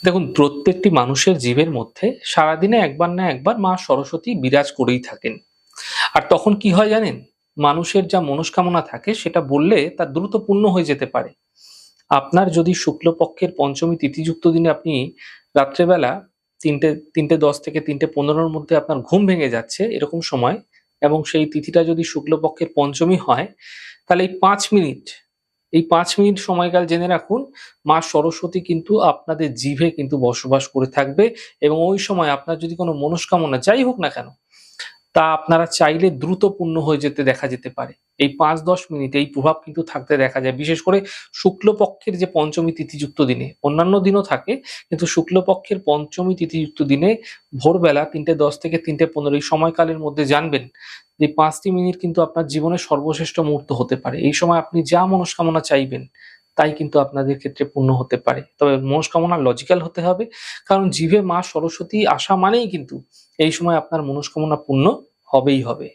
দেখুন, প্রত্যেকটি মানুষের জীবের মধ্যে সারাদিনে একবার না একবার মা সরস্বতী বিরাজ করেই থাকেন। আর তখন কি হয় জানেন? মানুষের যা মনস্কামনা থাকে সেটা বললে তা দ্রুত পূর্ণ হয়ে যেতে পারে। আপনার যদি শুক্লপক্ষের পঞ্চমী তিথিযুক্ত দিনে আপনি রাত্রেবেলা ৩:১০ থেকে ৩:১৫ র মধ্যে আপনার ঘুম ভেঙে যাচ্ছে এরকম সময়, এবং সেই তিথিটা যদি শুক্লপক্ষের পঞ্চমী হয়, তাহলে এই ৫ মিনিট সময়কাল জেনে রাখুন, মা সরস্বতী কিন্তু আপনাদের জিভে কিন্তু বসবাস করে থাকবে, এবং ওই সময় আপনার যদি কোনো মনস্কামনা যাই হোক না কেন, তা আপনারা চাইলে দ্রুত পূর্ণ হয়ে যেতে দেখা যেতে পারে। এই ৫-১০ মিনিট এই প্রভাব কিন্তু থাকতে দেখা যায়। বিশেষ করে শুক্লপক্ষের যে পঞ্চমী তিথিযুক্ত দিনে, অন্যান্য দিনও থাকে, কিন্তু শুক্লপক্ষের পঞ্চমী তিথিযুক্ত দিনে ভোরবেলা ৩:১০ থেকে ৩:১৫ এই সময়কালের মধ্যে জানবেন যে ৫ টি মিনিট কিন্তু আপনার জীবনের সর্বশ্রেষ্ঠ মুহূর্ত হতে পারে। এই সময় আপনি যা মনস্কামনা চাইবেন, তাই কিন্তু আপনাদের ক্ষেত্রে পূর্ণ হতে পারে। তবে মনস্কামনা লজিক্যাল হতে হবে। কারণ জিভে মা সরস্বতী আসা মানেই কিন্তু এই সময় আপনার মনস্কামনা পূর্ণ হবেই হবে।